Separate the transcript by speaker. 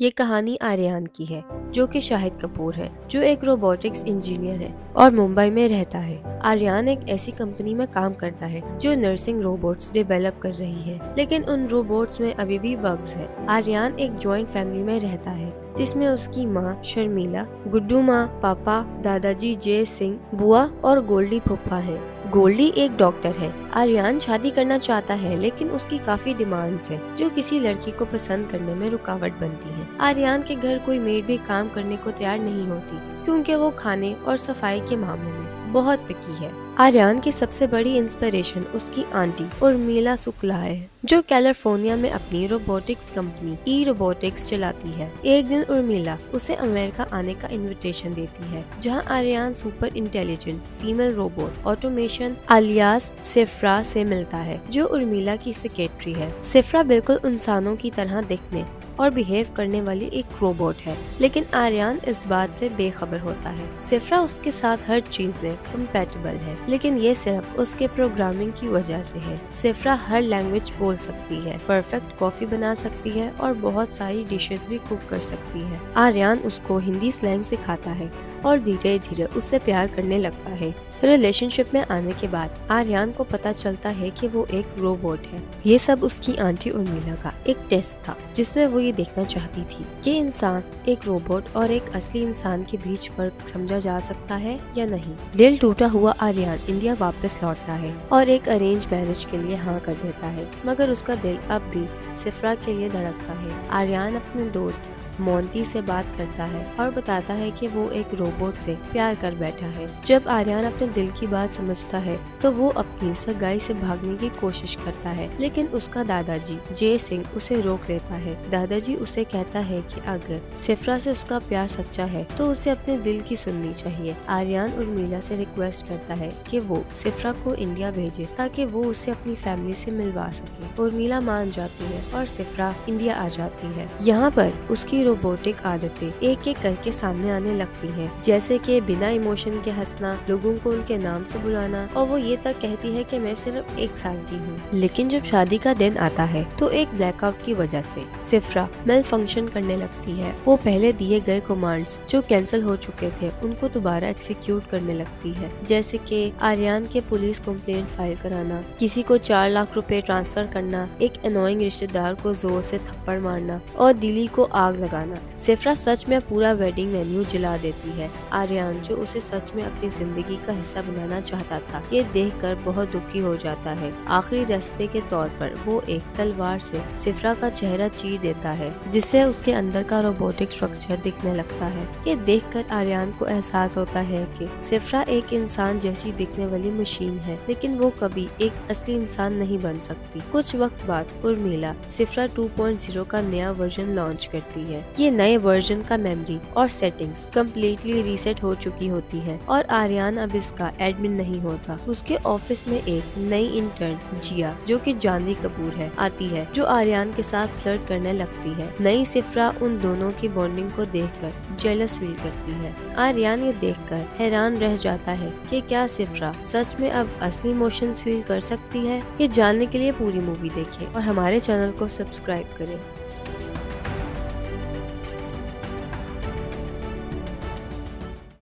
Speaker 1: ये कहानी आर्यन की है, जो कि शाहिद कपूर है, जो एक रोबोटिक्स इंजीनियर है और मुंबई में रहता है। आर्यन एक ऐसी कंपनी में काम करता है जो नर्सिंग रोबोट्स डेवलप कर रही है, लेकिन उन रोबोट्स में अभी भी बग्स है। आर्यन एक जॉइंट फैमिली में रहता है, जिसमें उसकी माँ शर्मिला, गुड्डू माँ, पापा, दादाजी जय सिंह, बुआ और गोल्डी फूफा है। गोल्डी एक डॉक्टर है। आर्यन शादी करना चाहता है, लेकिन उसकी काफी डिमांड्स है, जो किसी लड़की को पसंद करने में रुकावट बनती है। आर्यन के घर कोई मेड भी काम करने को तैयार नहीं होती, क्योंकि वो खाने और सफाई के मामले में बहुत पिकी है। आर्यन की सबसे बड़ी इंस्पिरेशन उसकी आंटी उर्मिला शुक्ला है, जो कैलिफोर्निया में अपनी रोबोटिक्स कंपनी ई रोबोटिक्स चलाती है। एक दिन उर्मिला उसे अमेरिका आने का इनविटेशन देती है, जहां Aryan super intelligent female robot automation alias Sifra से मिलता है, जो उर्मिला की सेक्रेटरी है। सिफ्रा बिल्कुल इंसानों की तरह दिखने और बिहेव करने वाली एक रोबोट है, लेकिन आर्यन इस बात से बेखबर होता है। सिफ्रा उसके साथ हर चीज में कंपैटिबल है, लेकिन ये सिर्फ उसके प्रोग्रामिंग की वजह से है। सिफ्रा हर लैंग्वेज बोल सकती है, परफेक्ट कॉफी बना सकती है और बहुत सारी डिशेस भी कुक कर सकती है। आर्यन उसको हिंदी स्लैंग सिखाता है और धीरे धीरे उससे प्यार करने लगता है। रिलेशनशिप में आने के बाद आर्यन को पता चलता है कि वो एक रोबोट है। ये सब उसकी आंटी उर्मिला का एक टेस्ट था, जिसमें वो ये देखना चाहती थी कि इंसान, एक रोबोट और एक असली इंसान के बीच फर्क समझा जा सकता है या नहीं। दिल टूटा हुआ आर्यन इंडिया वापस लौटता है और एक अरेंज मैरिज के लिए हाँ कर देता है, मगर उसका दिल अब भी सिफ्रा के लिए धड़कता है। आर्यन अपने दोस्त मोंटी से बात करता है और बताता है कि वो एक रोबोट से प्यार कर बैठा है। जब आर्यन अपने दिल की बात समझता है, तो वो अपनी सगाई से भागने की कोशिश करता है, लेकिन उसका दादाजी जय सिंह उसे रोक लेता है। दादाजी उसे कहता है कि अगर सिफ्रा से उसका प्यार सच्चा है, तो उसे अपने दिल की सुननी चाहिए। आर्यन उर्मिला से रिक्वेस्ट करता है कि वो सिफ्रा को इंडिया भेजे, ताकि वो उसे अपनी फैमिली से मिलवा सके। उर्मिला मान जाती है और सिफ्रा इंडिया आ जाती है। यहाँ पर उसकी रोबोटिक आदतें एक एक करके सामने आने लगती हैं, जैसे कि बिना इमोशन के हंसना, लोगों को उनके नाम से बुलाना, और वो ये तक कहती है कि मैं सिर्फ 1 साल की हूँ। लेकिन जब शादी का दिन आता है, तो एक ब्लैकआउट की वजह से सिफ्रा मेल फंक्शन करने लगती है। वो पहले दिए गए कमांड्स जो कैंसिल हो चुके थे, उनको दोबारा एक्सिक्यूट करने लगती है, जैसे कि आर्यन के पुलिस कंप्लेंट फाइल कराना, किसी को 4 लाख रुपए ट्रांसफर करना, एक अनोइंग रिश्तेदार को जोर से थप्पड़ मारना और दिल्ली को आग लगाना। सिफ्रा सच में पूरा वेडिंग वेन्यू जला देती है। आर्यन, जो उसे सच में अपनी जिंदगी का हिस्सा बनाना चाहता था, ये देखकर बहुत दुखी हो जाता है। आखिरी रास्ते के तौर पर वो एक तलवार से सिफ्रा का चेहरा चीर देता है, जिससे उसके अंदर का रोबोटिक स्ट्रक्चर दिखने लगता है। ये देखकर आर्यन को एहसास होता है कि सिफ्रा एक इंसान जैसी दिखने वाली मशीन है, लेकिन वो कभी एक असली इंसान नहीं बन सकती। कुछ वक्त बाद उर्मिला सिफ्रा 2.0 का नया वर्जन लॉन्च करती है। ये नए वर्जन का मेमोरी और सेटिंग्स कम्प्लीटली रीसेट हो चुकी होती है और आर्यन अब इसका एडमिन नहीं होता। उसके ऑफिस में एक नई इंटर्न जिया, जो कि जानवी कपूर है, आती है, जो आर्यन के साथ फ्लर्ट करने लगती है। नई सिफ्रा उन दोनों की बॉन्डिंग को देखकर जेलस फील करती है। आर्यन ये देखकर हैरान रह जाता है कि क्या सिफ्रा सच में अब असली इमोशंस फील कर सकती है। ये जानने के लिए पूरी मूवी देखें और हमारे चैनल को सब्सक्राइब करें।